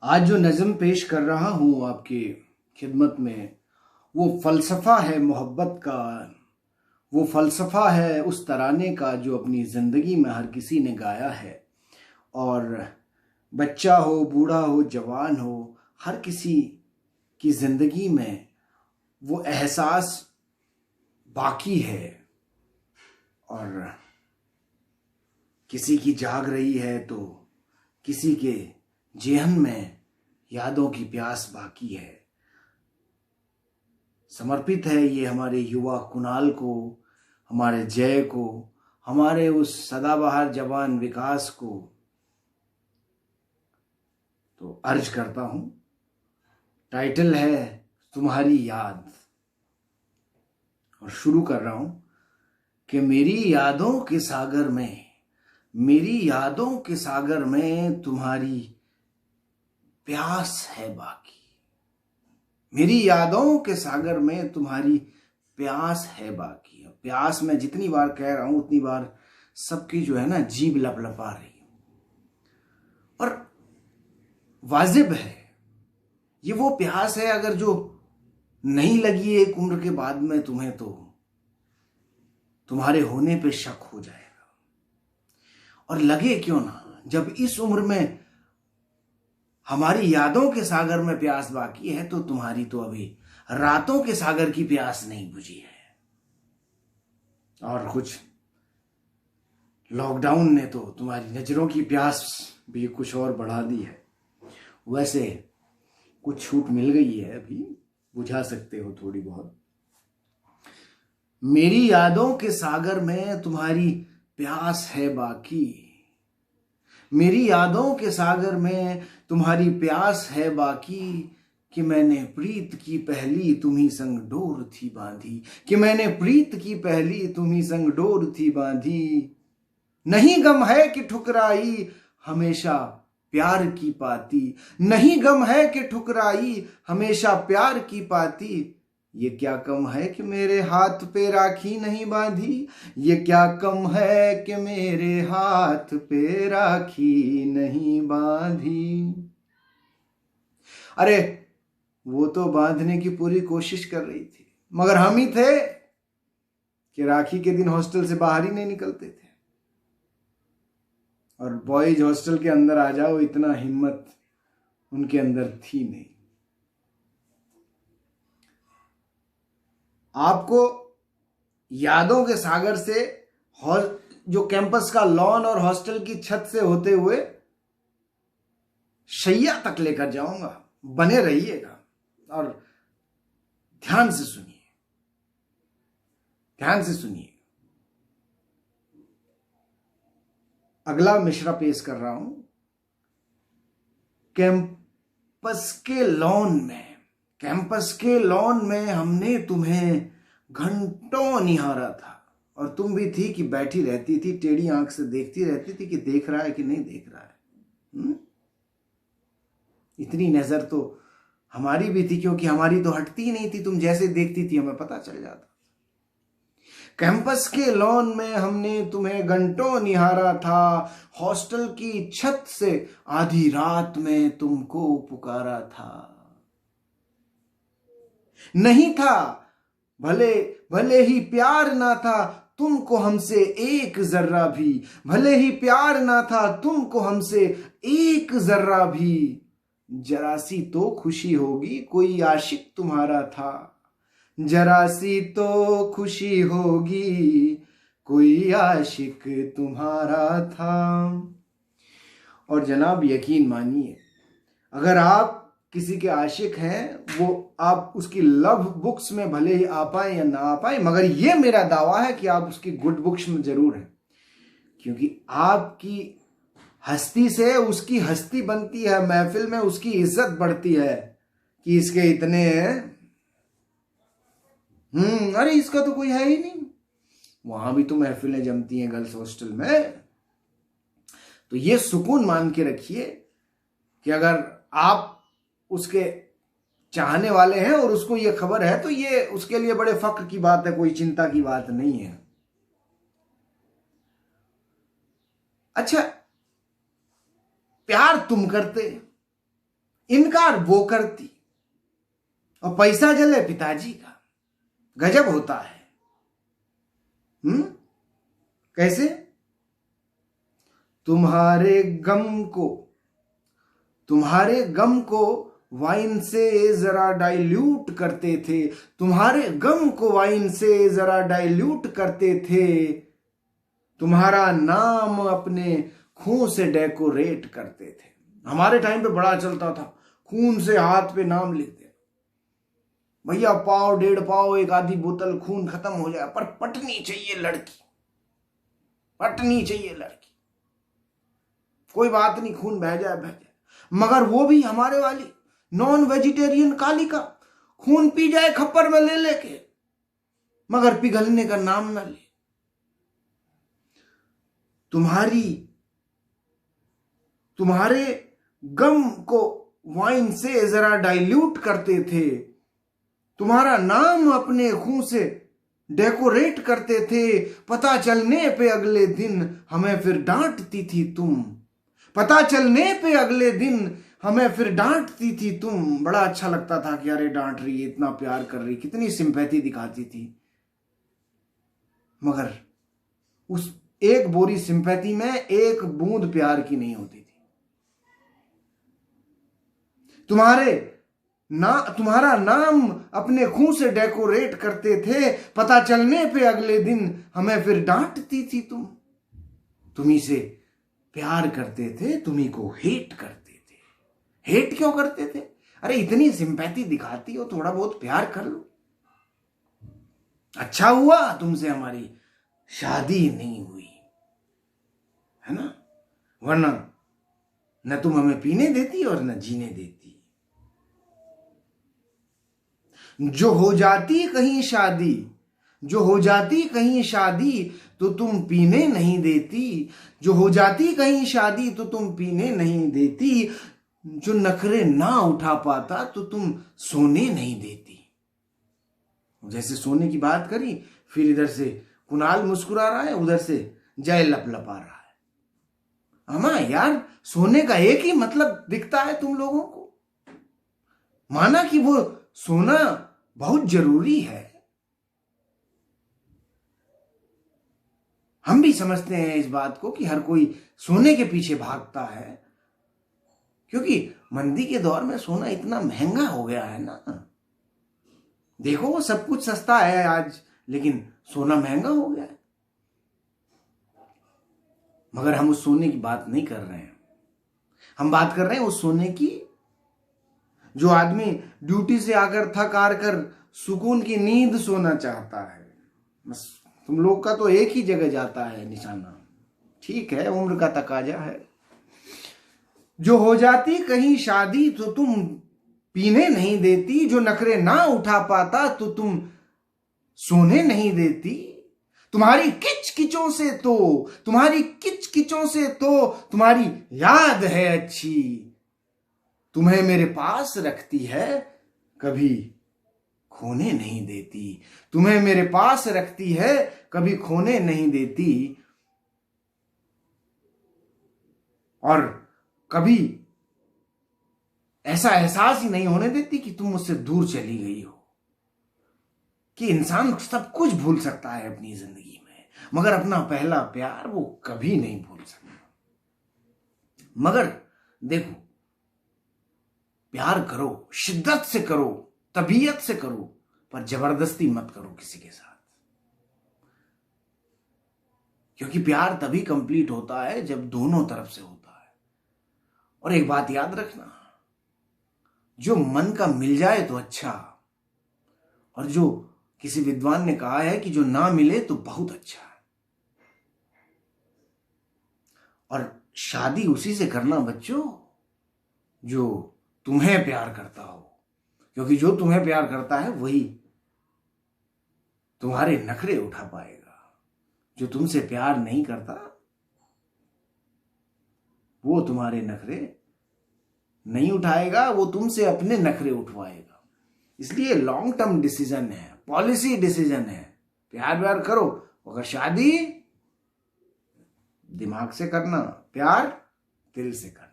आज जो नज़म पेश कर रहा हूँ आपकी खिदमत में, वो फ़लसफ़ा है मोहब्बत का। वो फ़लसफ़ा है उस तराने का जो अपनी ज़िंदगी में हर किसी ने गाया है। और बच्चा हो, बूढ़ा हो, जवान हो, हर किसी की ज़िंदगी में वो एहसास बाकी है। और किसी की जाग रही है तो किसी के जेहन में यादों की प्यास बाकी है। समर्पित है ये हमारे युवा कुणाल को, हमारे जय को, हमारे उस सदाबहार जवान विकास को। तो अर्ज करता हूं, टाइटल है तुम्हारी याद, और शुरू कर रहा हूं कि मेरी यादों के सागर में, मेरी यादों के सागर में तुम्हारी प्यास है बाकी। मेरी यादों के सागर में तुम्हारी प्यास है बाकी। प्यास मैं जितनी बार कह रहा हूं उतनी बार सबकी जो है ना जीभ लपलपा रही है। और वाजिब है, ये वो प्यास है अगर जो नहीं लगी एक उम्र के बाद में तुम्हें, तो तुम्हारे होने पे शक हो जाएगा। और लगे क्यों ना, जब इस उम्र में हमारी यादों के सागर में प्यास बाकी है, तो तुम्हारी तो अभी रातों के सागर की प्यास नहीं बुझी है। और कुछ लॉकडाउन ने तो तुम्हारी नजरों की प्यास भी कुछ और बढ़ा दी है। वैसे कुछ छूट मिल गई है, अभी बुझा सकते हो थोड़ी बहुत। मेरी यादों के सागर में तुम्हारी प्यास है बाकी। मेरी यादों के सागर में तुम्हारी प्यास है बाकी। कि मैंने प्रीत की पहली तुम्ही संग डोर थी बांधी। कि मैंने प्रीत की पहली तुम्ही संग डोर थी बांधी। नहीं गम है कि ठुकराई हमेशा प्यार की पाती। नहीं गम है कि ठुकराई हमेशा प्यार की पाती। ये क्या कम है कि मेरे हाथ पे राखी नहीं बांधी। ये क्या कम है कि मेरे हाथ पे राखी नहीं बांधी। अरे वो तो बांधने की पूरी कोशिश कर रही थी, मगर हम ही थे कि राखी के दिन हॉस्टल से बाहर ही नहीं निकलते थे। और बॉयज हॉस्टल के अंदर आ जाओ, इतना हिम्मत उनके अंदर थी नहीं। आपको यादों के सागर से जो कैंपस का लॉन और हॉस्टल की छत से होते हुए शैया तक लेकर जाऊंगा। बने रहिएगा और ध्यान से सुनिए, ध्यान से सुनिए। अगला मिश्रा पेश कर रहा हूं। कैंपस के लॉन में, कैंपस के लॉन में हमने तुम्हें घंटों निहारा था। और तुम भी थी कि बैठी रहती थी, टेढ़ी आंख से देखती रहती थी कि देख रहा है कि नहीं देख रहा है। इतनी नजर तो हमारी भी थी, क्योंकि हमारी तो हटती ही नहीं थी। तुम जैसे देखती थी हमें पता चल जाता। कैंपस के लॉन में हमने तुम्हें घंटों निहारा था। हॉस्टल की छत से आधी रात में तुमको पुकारा था। नहीं था, भले भले ही प्यार ना था तुमको हमसे एक जर्रा भी। भले ही प्यार ना था तुमको हमसे एक जर्रा भी। जरा सी तो खुशी होगी कोई आशिक तुम्हारा था। जरा सी तो खुशी होगी कोई आशिक तुम्हारा था। और जनाब यकीन मानिए, अगर आप किसी के आशिक हैं, वो आप उसकी लव बुक्स में भले ही आ पाए या ना आ पाए, मगर ये मेरा दावा है कि आप उसकी गुड बुक्स में जरूर हैं। क्योंकि आपकी हस्ती से उसकी हस्ती बनती है, महफिल में उसकी इज्जत बढ़ती है कि इसके इतने हैं। अरे इसका तो कोई है ही नहीं। वहां भी तो महफिलें जमती हैं गर्ल्स हॉस्टल में। तो ये सुकून मान के रखिए कि अगर आप उसके चाहने वाले हैं और उसको ये खबर है, तो ये उसके लिए बड़े फख्र की बात है, कोई चिंता की बात नहीं है। अच्छा, प्यार तुम करते, इनकार वो करती और पैसा जले पिताजी का। गजब होता है। कैसे? तुम्हारे गम को वाइन से जरा डाइल्यूट करते थे, तुम्हारे गम को वाइन से जरा डाइल्यूट करते थे, तुम्हारा नाम अपने खून से डेकोरेट करते थे। हमारे टाइम पे बड़ा चलता था, खून से हाथ पे नाम लिख दे, भैया पाव 1.5 पाव एक आधी बोतल खून खत्म हो जाए, पर पटनी चाहिए लड़की, पटनी चाहिए लड़की, कोई बात नहीं, खून बह जाए। मगर वो भी हमारे वाली नॉन वेजिटेरियन कालिका खून पी जाए खप्पर में ले लेके, मगर पिघलने का नाम ना ले। तुम्हारे गम को वाइन से जरा डाइल्यूट करते थे, तुम्हारा नाम अपने खून से डेकोरेट करते थे, पता चलने पे अगले दिन हमें फिर डांटती थी तुम, पता चलने पे अगले दिन हमें फिर डांटती थी तुम। बड़ा अच्छा लगता था कि अरे डांट रही है, इतना प्यार कर रही, कितनी सिंपैथी दिखाती थी। मगर उस एक बोरी सिंपैथी में एक बूंद प्यार की नहीं होती थी। तुम्हारा नाम अपने खून से डेकोरेट करते थे, पता चलने पे अगले दिन हमें फिर डांटती थी तुम। तुम्ही से प्यार करते थे, तुम्ही को हेट करते थे। हेट क्यों करते थे? अरे इतनी सिंपैथी दिखाती हो, थोड़ा बहुत प्यार कर लो। अच्छा हुआ तुमसे हमारी शादी नहीं हुई, है ना, वरना न तुम हमें पीने देती और न जीने देती। जो हो जाती कहीं शादी तो तुम पीने नहीं देती, जो हो जाती कहीं शादी तो तुम पीने नहीं देती, जो नखरे ना उठा पाता तो तुम सोने नहीं देती। जैसे सोने की बात करी, फिर इधर से कुणाल मुस्कुरा रहा है, उधर से जय लपलपा रहा है। अमा यार, सोने का एक ही मतलब दिखता है तुम लोगों को, माना कि वो सोना बहुत जरूरी है। हम भी समझते हैं इस बात को कि हर कोई सोने के पीछे भागता है, क्योंकि मंदी के दौर में सोना इतना महंगा हो गया है ना। देखो वो सब कुछ सस्ता है आज, लेकिन सोना महंगा हो गया है। मगर हम उस सोने की बात नहीं कर रहे हैं, हम बात कर रहे हैं उस सोने की जो आदमी ड्यूटी से आकर थक हार कर सुकून की नींद सोना चाहता है। बस तुम लोग का तो एक ही जगह जाता है निशाना, ठीक है, उम्र का तकाजा है। जो हो जाती कहीं शादी तो तुम पीने नहीं देती, जो नखरे ना उठा पाता तो तुम सोने नहीं देती। तुम्हारी किचकिचों से तो तुम्हारी याद है अच्छी, तुम्हें मेरे पास रखती है, कभी खोने नहीं देती। तुम्हें मेरे पास रखती है, कभी खोने नहीं देती, और कभी ऐसा एहसास ही नहीं होने देती कि तुम मुझसे दूर चली गई हो। कि इंसान सब कुछ भूल सकता है अपनी जिंदगी में, मगर अपना पहला प्यार वो कभी नहीं भूल सकता। मगर देखो, प्यार करो, शिद्दत से करो, तबीयत से करो, पर जबरदस्ती मत करो किसी के साथ। क्योंकि प्यार तभी कंप्लीट होता है जब दोनों तरफ से होता है। और एक बात याद रखना, जो मन का मिल जाए तो अच्छा, और जो किसी विद्वान ने कहा है कि जो ना मिले तो बहुत अच्छा है। और शादी उसी से करना बच्चों जो तुम्हें प्यार करता हो, क्योंकि जो तुम्हें प्यार करता है वही तुम्हारे नखरे उठा पाएगा। जो तुमसे प्यार नहीं करता वो तुम्हारे नखरे नहीं उठाएगा, वो तुमसे अपने नखरे उठवाएगा। इसलिए लॉन्ग टर्म डिसीजन है, पॉलिसी डिसीजन है। प्यार करो, अगर शादी दिमाग से करना, प्यार दिल से करना।